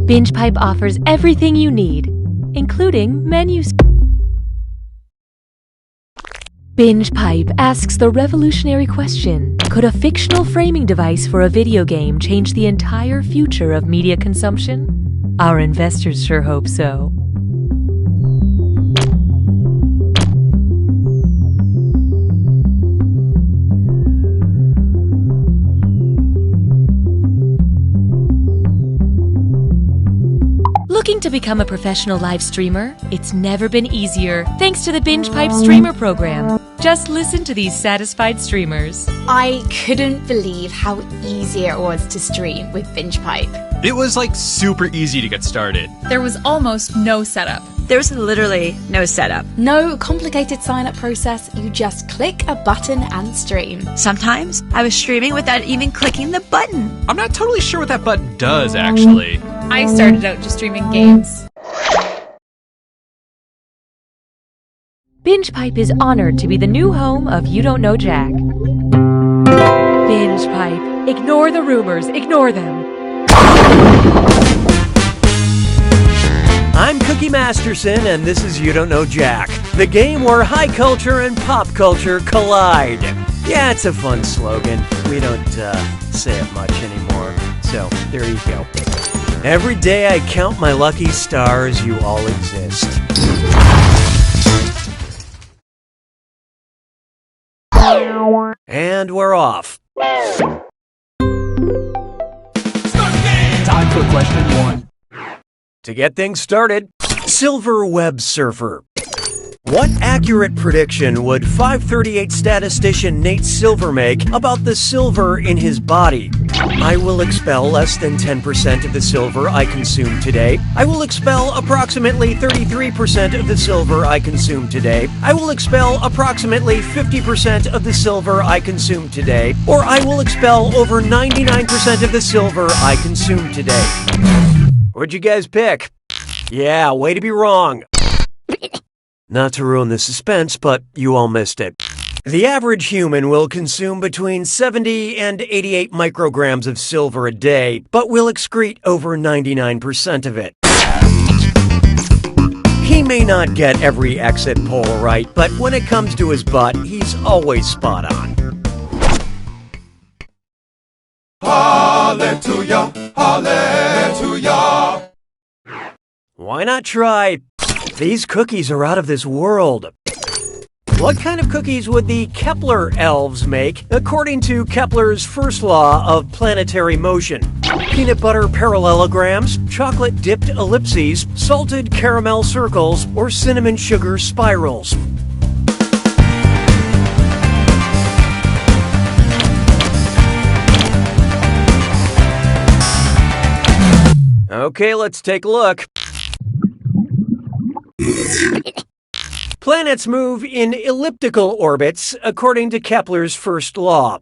BingePipe offers everything you need, including menus. BingePipe asks the revolutionary question: could a fictional framing device for a video game change the entire future of media consumption? Our investors sure hope so. Looking to become a professional live streamer? It's never been easier thanks to the BingePipe Streamer program. Just listen to these satisfied streamers. I couldn't believe how easy it was to stream with BingePipe. It was like super easy to get started. There was almost no setup. There's literally no setup. No complicated sign-up process, you just click a button and stream. Sometimes I was streaming without even clicking the button. I'm not totally sure what that button does, actually. I started out just streaming games. BingePipe is honored to be the new home of You Don't Know Jack. BingePipe. Ignore the rumors. Ignore them. I'm Cookie Masterson, and this is You Don't Know Jack, the game where high culture and pop culture collide. Yeah, it's a fun slogan. We don't say it much anymore, so there you go. Every day I count my lucky stars, you all exist. And we're off. Time for question 1. To get things started, Silver Web Surfer. What accurate prediction would 538 statistician Nate Silver make about the silver in his body? I will expel less than 10% of the silver I consume today. I will expel approximately 33% of the silver I consume today. I will expel approximately 50% of the silver I consume today. Or I will expel over 99% of the silver I consume today. What'd you guys pick? Yeah, way to be wrong. Not to ruin the suspense, but you all missed it. The average human will consume between 70 and 88 micrograms of silver a day, but will excrete over 99% of it. He may not get every exit poll right, but when it comes to his butt, he's always spot on. Hallelujah, hallelujah. Why not try? These cookies are out of this world. What kind of cookies would the Kepler elves make, according to Kepler's first law of planetary motion? Peanut butter parallelograms, chocolate-dipped ellipses, salted caramel circles, or cinnamon sugar spirals? Okay, let's take a look. Planets move in elliptical orbits according to Kepler's first law,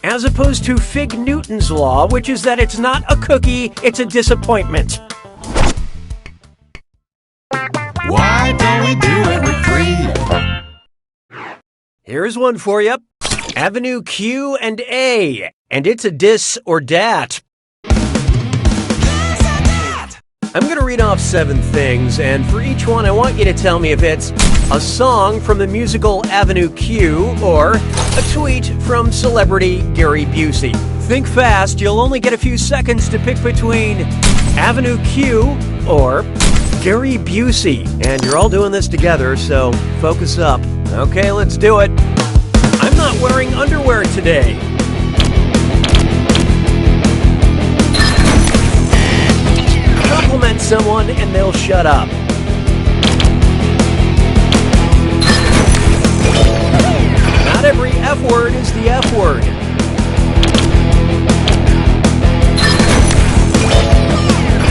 as opposed to Fig Newton's law, which is that it's not a cookie, it's a disappointment. Why don't we do it with 3? Here's one for you. Avenue Q and A, and it's a dis or dat. I'm going to read off 7 things, and for each one I want you to tell me if it's a song from the musical Avenue Q or a tweet from celebrity Gary Busey. Think fast, you'll only get a few seconds to pick between Avenue Q or Gary Busey. And you're all doing this together, so focus up. Okay, let's do it. I'm not wearing underwear today. Compliment someone and they'll shut up. Not every F word is the F word.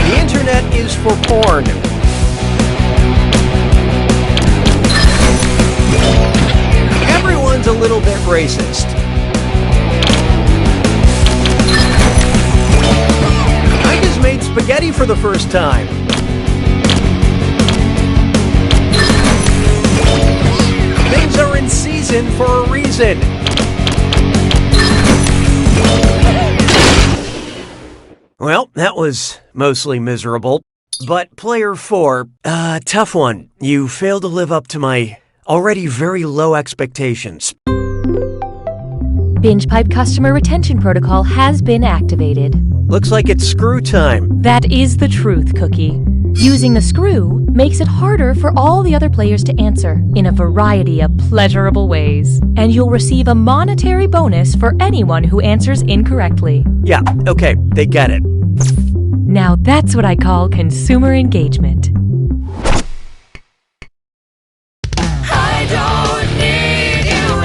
The internet is for porn. Everyone's a little bit racist. I just made spaghetti for the first time. Things are in season for a reason. Well, that was mostly miserable. But player 4, tough one. You failed to live up to my already very low expectations. BingePipe customer retention protocol has been activated. Looks like it's screw time. That is the truth, Cookie. Using the screw makes it harder for all the other players to answer in a variety of pleasurable ways. And you'll receive a monetary bonus for anyone who answers incorrectly. Yeah, okay, they get it. Now that's what I call consumer engagement. I don't need you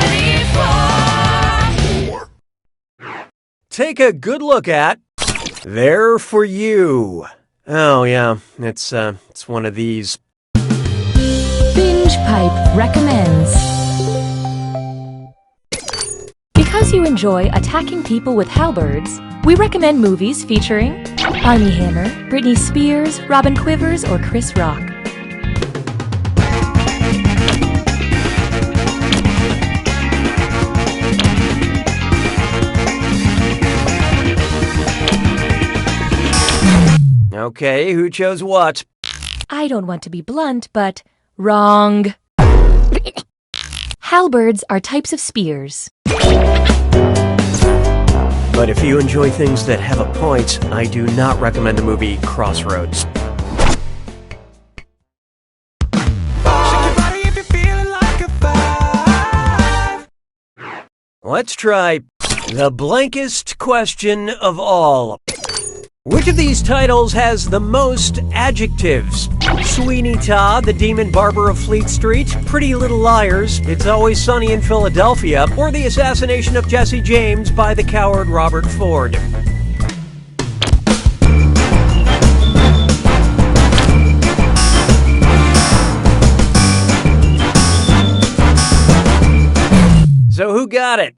anymore. Take a good look at There for You. Oh yeah, it's one of these. BingePipe recommends. Because you enjoy attacking people with halberds, we recommend movies featuring Armie Hammer, Britney Spears, Robin Quivers, or Chris Rock. Okay, who chose what? I don't want to be blunt, but wrong. Halberds are types of spears. But if you enjoy things that have a point, I do not recommend the movie Crossroads. Let's try the blankest question of all. Which of these titles has the most adjectives? Sweeney Todd, the Demon Barber of Fleet Street, Pretty Little Liars, It's Always Sunny in Philadelphia, or The Assassination of Jesse James by the coward Robert Ford? So who got it?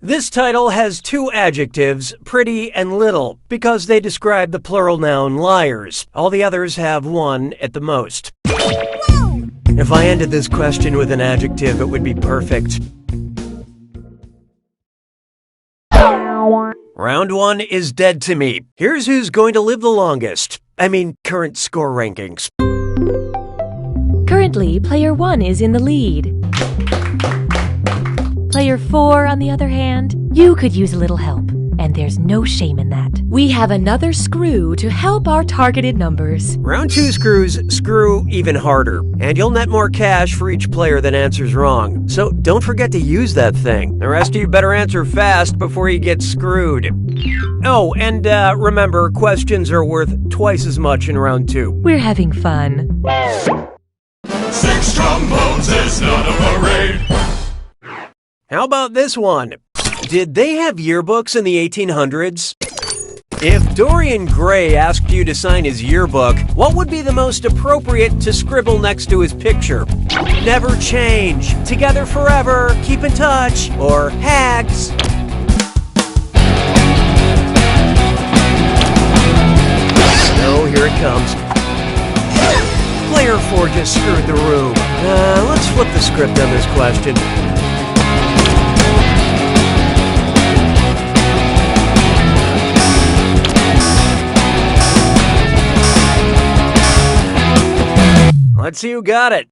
This title has two adjectives, pretty and little, because they describe the plural noun liars. All the others have one at the most. If I ended this question with an adjective, it would be perfect. Round 1 is dead to me. Here's who's going to live the longest. I mean, current score rankings. Currently, player 1 is in the lead. Player 4, on the other hand, you could use a little help, and there's no shame in that. We have another screw to help our targeted numbers. Round 2 screws screw even harder, and you'll net more cash for each player that answers wrong. So don't forget to use that thing. The rest of you better answer fast before you get screwed. Oh, and remember, questions are worth twice as much in round 2. We're having fun. 6 trombones is not a parade. How about this one? Did they have yearbooks in the 1800s? If Dorian Gray asked you to sign his yearbook, what would be the most appropriate to scribble next to his picture? Never change, together forever, keep in touch, or hags? Oh, here it comes. Player 4 just screwed the room. Let's flip the script on this question. Let's see who got it.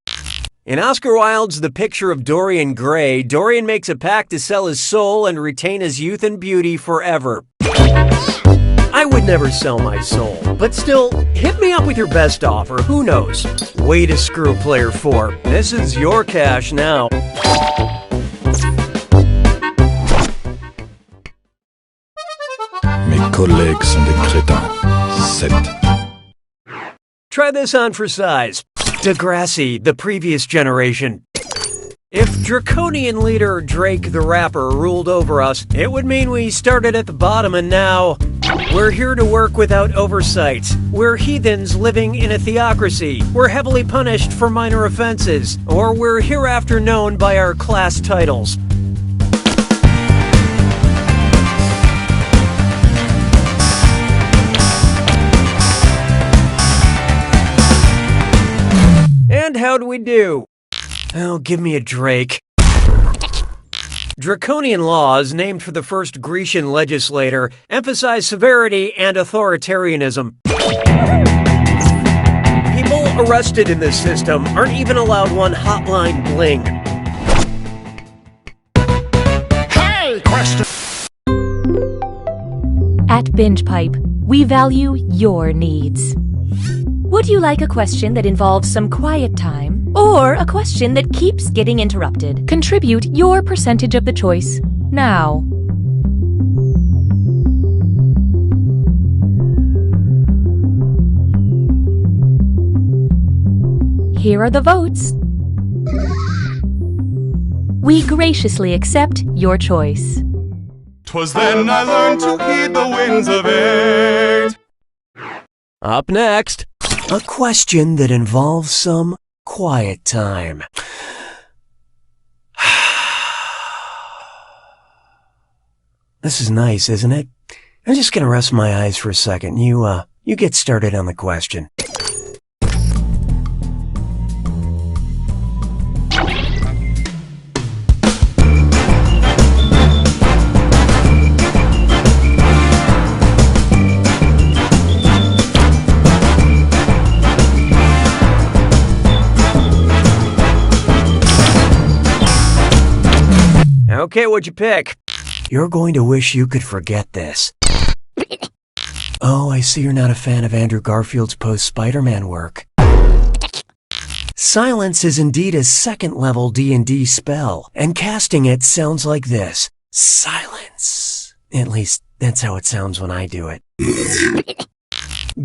In Oscar Wilde's The Picture of Dorian Gray, Dorian makes a pact to sell his soul and retain his youth and beauty forever. I would never sell my soul, but still, hit me up with your best offer, who knows? Way to screw player 4. This is your cash now. Mes collègues sont des crétins. 7. Try this on for size. Degrassi, the previous generation. If Draconian leader Drake the Rapper ruled over us, it would mean we started at the bottom and now we're here to work without oversight. We're heathens living in a theocracy. We're heavily punished for minor offenses, or we're hereafter known by our class titles. And how'd we do? Oh, give me a Drake. Draconian laws, named for the first Grecian legislator, emphasize severity and authoritarianism. People arrested in this system aren't even allowed one hotline bling. Hey, question. At BingePipe, we value your needs. Would you like a question that involves some quiet time, or a question that keeps getting interrupted? Contribute your percentage of the choice now. Here are the votes. We graciously accept your choice. 'Twas then I learned to heed the winds of eight. Up next, a question that involves some quiet time. This is nice, isn't it? I'm just gonna rest my eyes for a second. You get started on the question. Okay, what'd you pick? You're going to wish you could forget this. Oh, I see you're not a fan of Andrew Garfield's post-Spider-Man work. Silence is indeed a second-level D&D spell, and casting it sounds like this. Silence. At least, that's how it sounds when I do it.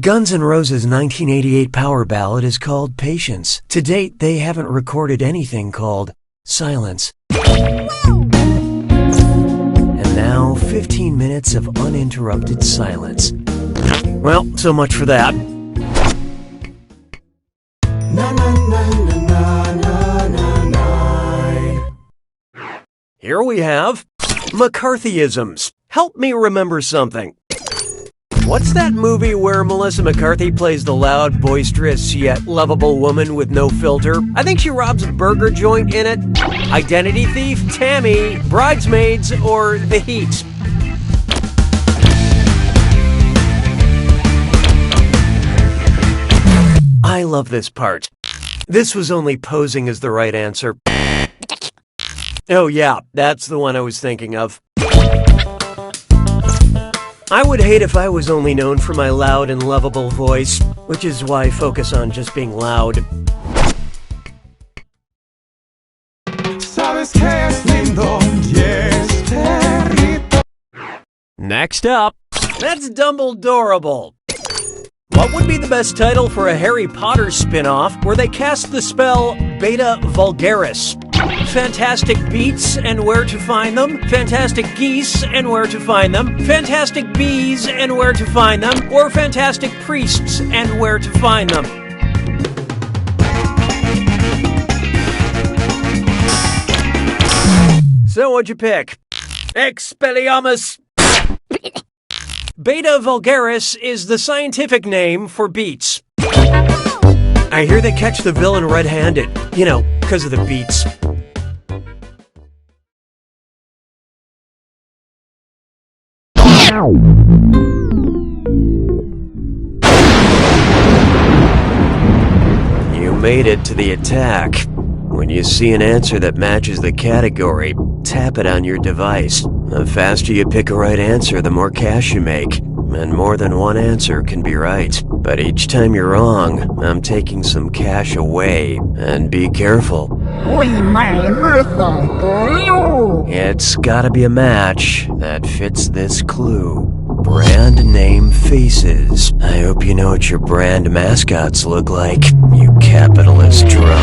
Guns N' Roses' 1988 power ballad is called Patience. To date, they haven't recorded anything called Silence. And now, 15 minutes of uninterrupted silence. Well, so much for that. Here we have McCarthyisms. Help me remember something. What's that movie where Melissa McCarthy plays the loud, boisterous, yet lovable woman with no filter? I think she robs a burger joint in it. Identity Thief, Tammy, Bridesmaids, or The Heat? I love this part. This was only posing as the right answer. Oh yeah, that's the one I was thinking of. I would hate if I was only known for my loud and lovable voice, which is why I focus on just being loud. Next up, that's Dumbledorable. What would be the best title for a Harry Potter spin-off where they cast the spell Beta Vulgaris? Fantastic Beats and Where to Find Them, Fantastic Geese and Where to Find Them, Fantastic Bees and Where to Find Them, or Fantastic Priests and Where to Find Them. So what'd you pick? Expelliarmus! Beta Vulgaris is the scientific name for beets. I hear they catch the villain red-handed, you know, because of the beets. You made it to the attack. When you see an answer that matches the category, tap it on your device. The faster you pick a right answer, the more cash you make. And more than one answer can be right. But each time you're wrong, I'm taking some cash away. And be careful. It's gotta be a match that fits this clue. Brand name faces. I hope you know what your brand mascots look like, you capitalist drone.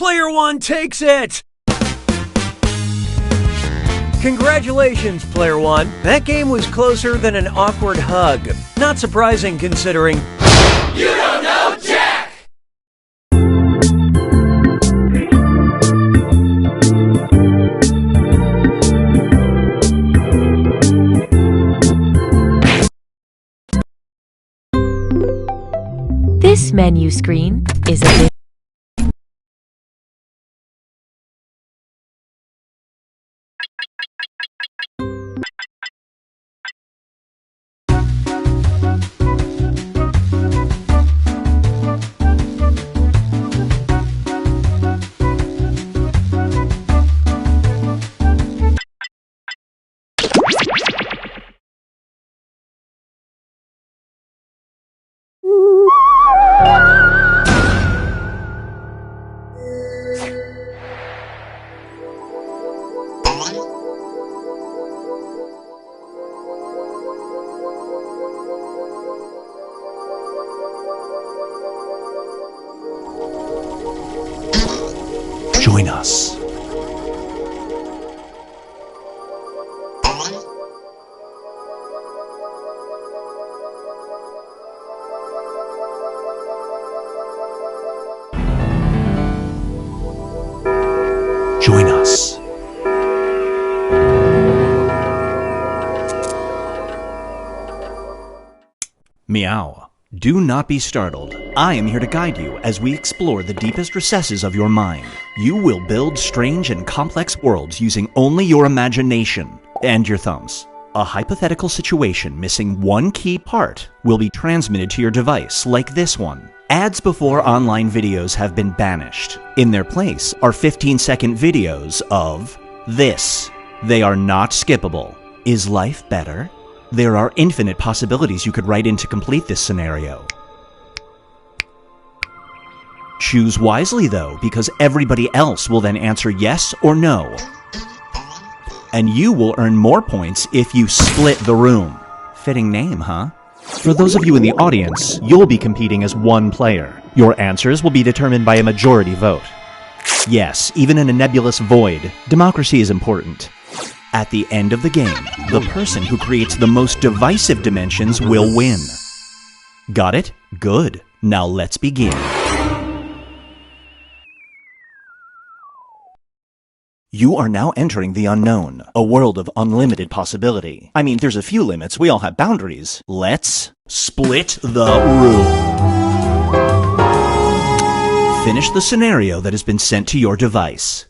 Player one takes it! Congratulations, Player one. That game was closer than an awkward hug. Not surprising considering... You don't know Jack! This menu screen is a bit... Join us. Join us. Meow. Do not be startled. I am here to guide you as we explore the deepest recesses of your mind. You will build strange and complex worlds using only your imagination and your thumbs. A hypothetical situation missing one key part will be transmitted to your device, like this one. Ads before online videos have been banished. In their place are 15-second videos of this. They are not skippable. Is life better? There are infinite possibilities you could write in to complete this scenario. Choose wisely though, because everybody else will then answer yes or no. And you will earn more points if you split the room. Fitting name, huh? For those of you in the audience, you'll be competing as one player. Your answers will be determined by a majority vote. Yes, even in a nebulous void, democracy is important. At the end of the game, the person who creates the most divisive dimensions will win. Got it? Good. Now let's begin. You are now entering the unknown, a world of unlimited possibility. I mean, there's a few limits, we all have boundaries. Let's split the room. Finish the scenario that has been sent to your device.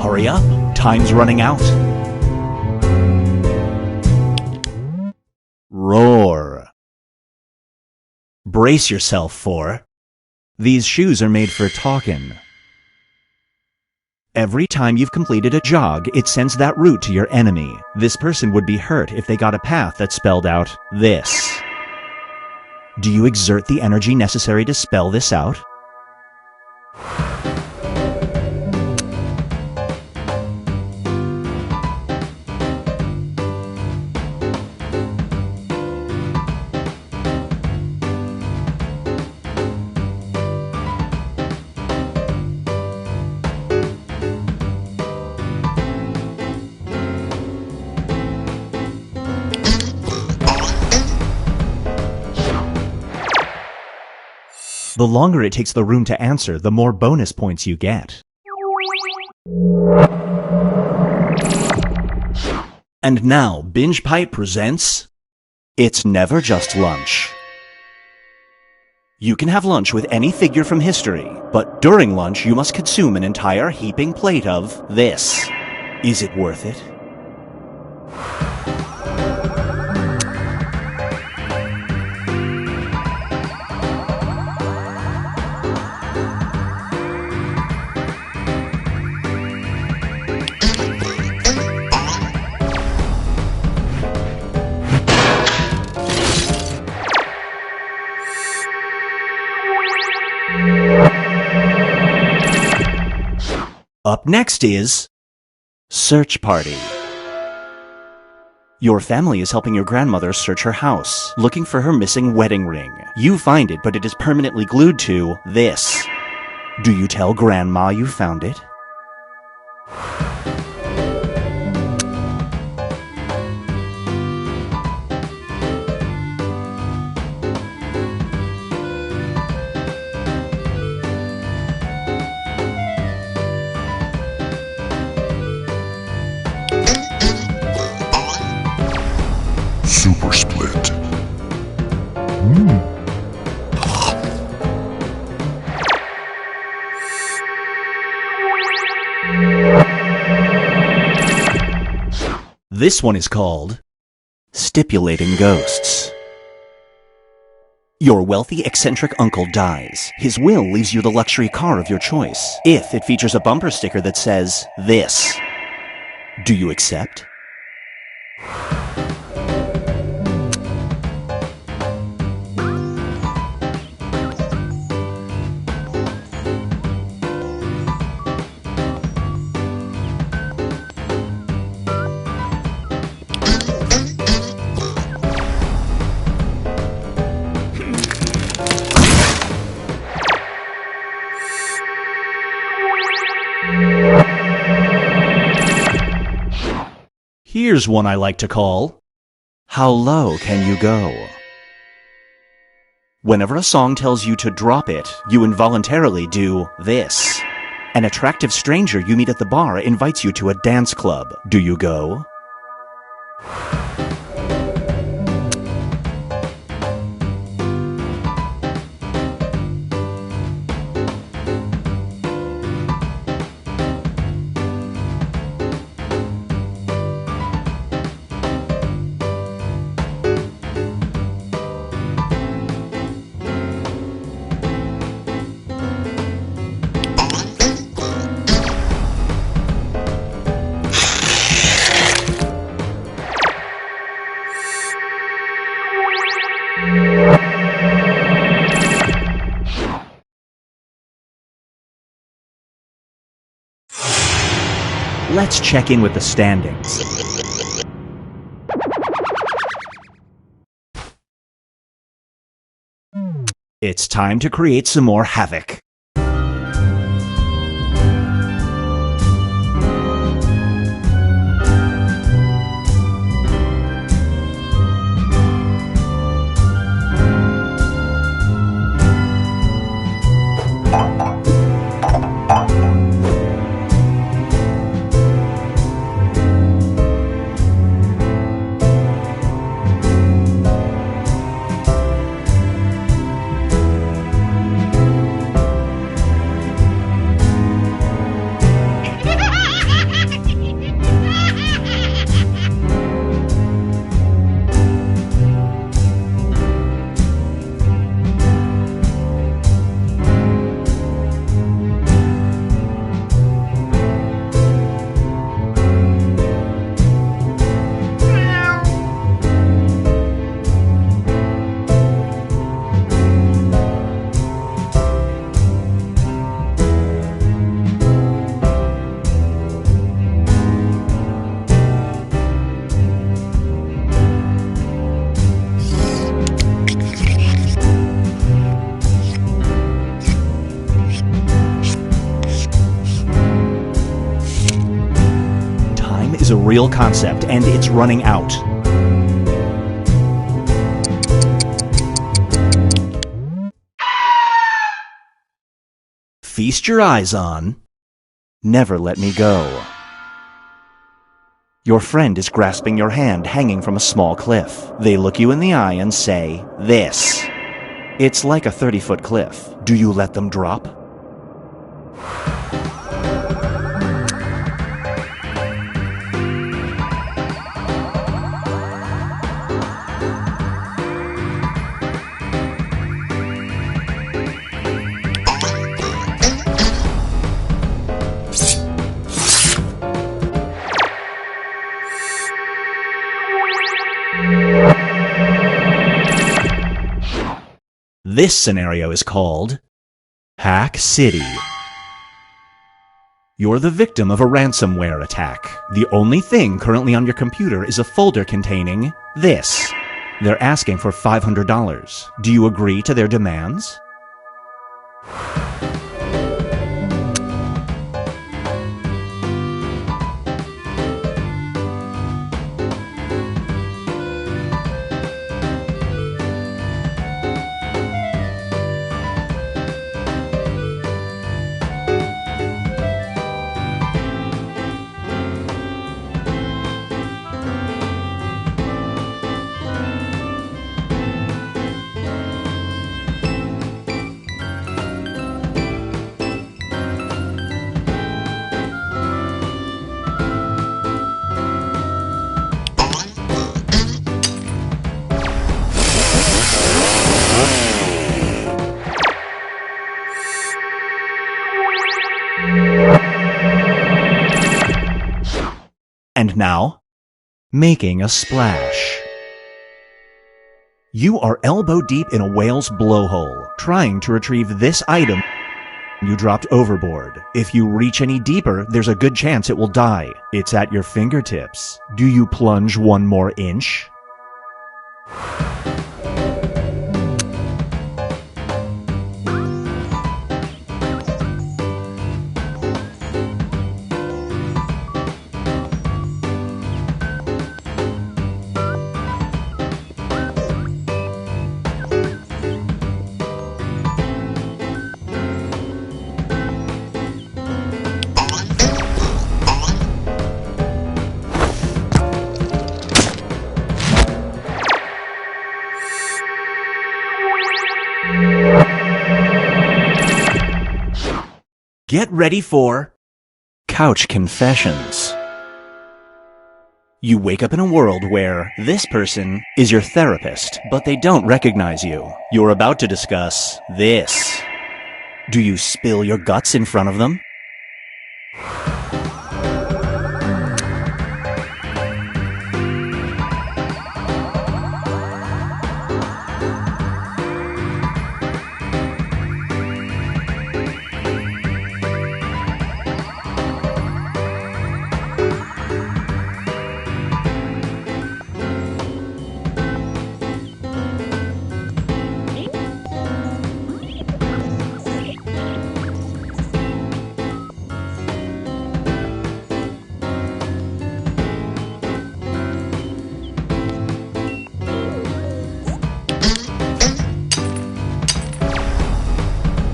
Hurry up, time's running out. Roar. Brace yourself for... These shoes are made for talking. Every time you've completed a jog, it sends that route to your enemy. This person would be hurt if they got a path that spelled out this. Do you exert the energy necessary to spell this out? The longer it takes the room to answer, the more bonus points you get. And now, Binge Pipe presents It's Never Just Lunch. You can have lunch with any figure from history, but during lunch you must consume an entire heaping plate of this. Is it worth it? Up next is Search Party. Your family is helping your grandmother search her house, looking for her missing wedding ring. You find it, but it is permanently glued to this. Do you tell Grandma you found it? Super Split. This one is called Stipulating Ghosts. Your wealthy, eccentric uncle dies. His will leaves you the luxury car of your choice, if it features a bumper sticker that says, this. Do you accept? Here's one I like to call, How Low Can You Go? Whenever a song tells you to drop it, you involuntarily do this. An attractive stranger you meet at the bar invites you to a dance club. Do you go? Let's check in with the standings. It's time to create some more havoc. A real concept, and it's running out. feast your eyes on Never Let Me Go. Your friend is grasping your hand hanging from a small cliff. They look you in the eye and say, "This." It's like a 30-foot cliff. Do you let them drop? This scenario is called Hack City. You're the victim of a ransomware attack. The only thing currently on your computer is a folder containing this. They're asking for $500. Do you agree to their demands? And now, making a splash. You are elbow deep in a whale's blowhole, trying to retrieve this item you dropped overboard. If you reach any deeper, there's a good chance it will die. It's at your fingertips. Do you plunge one more inch? Get ready for Couch Confessions. You wake up in a world where this person is your therapist, but they don't recognize you. You're about to discuss this. Do you spill your guts in front of them?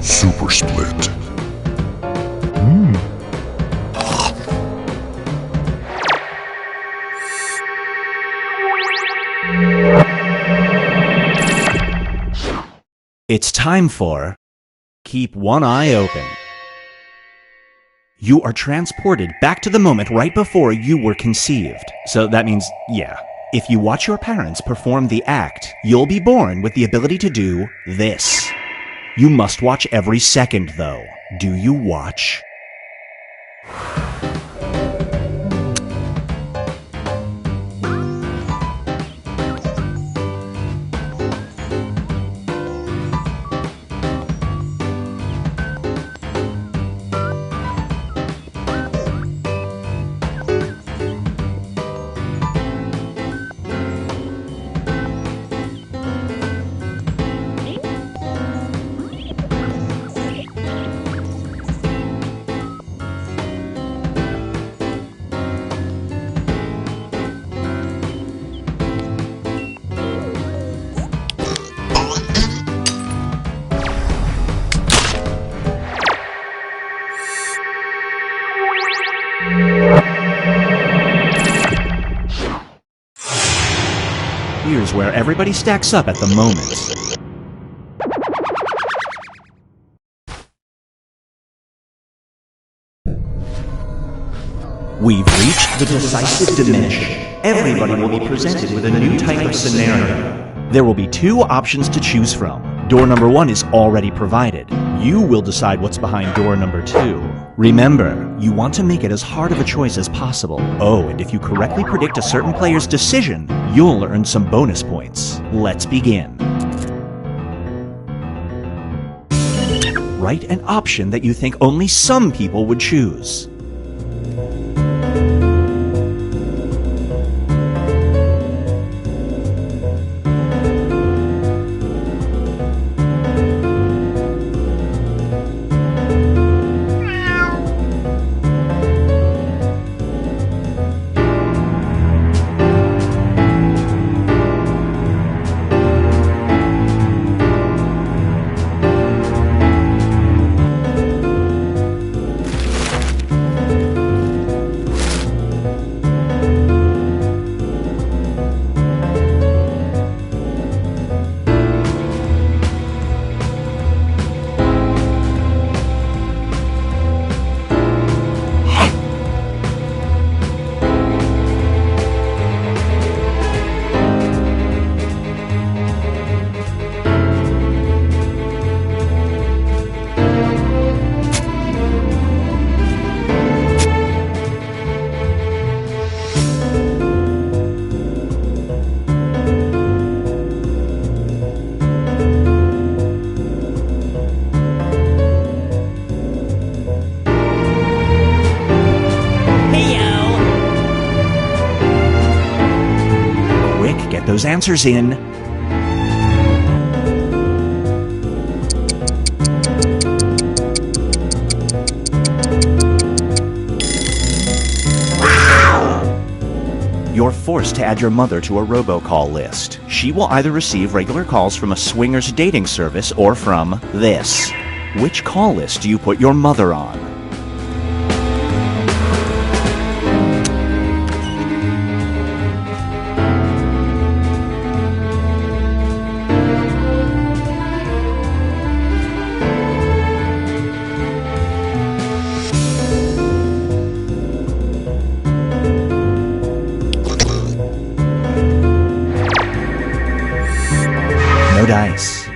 Super Split. It's time for Keep One Eye Open. You are transported back to the moment right before you were conceived. So that means, yeah, if you watch your parents perform the act, you'll be born with the ability to do this. You must watch every second, though. Do you watch? where everybody stacks up at the moment. We've reached the decisive dimension. Everybody will be presented with a new type of scenario. There will be two options to choose from. Door number 1 is already provided. You will decide what's behind door number 2. Remember, you want to make it as hard of a choice as possible. Oh, and if you correctly predict a certain player's decision, you'll earn some bonus points. Let's begin. Write an option that you think only some people would choose. Those answers in. You're forced to add your mother to a robocall list. She will either receive regular calls from a swingers dating service or from this. Which call list do you put your mother on? Dice.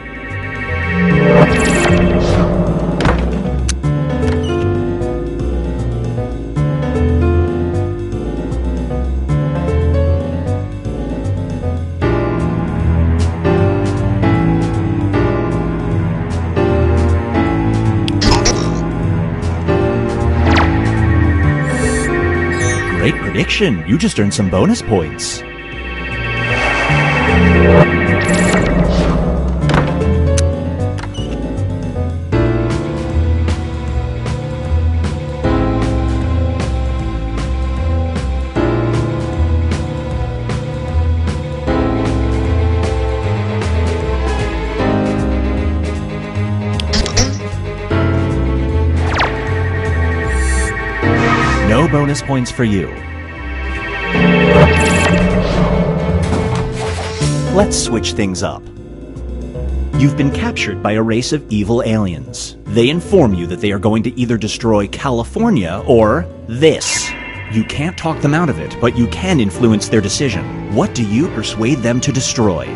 Great prediction. You just earned some bonus points. No bonus points for you. Let's switch things up. You've been captured by a race of evil aliens. They inform you that they are going to either destroy California or this. You can't talk them out of it, but you can influence their decision. What do you persuade them to destroy?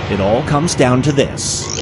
It all comes down to this.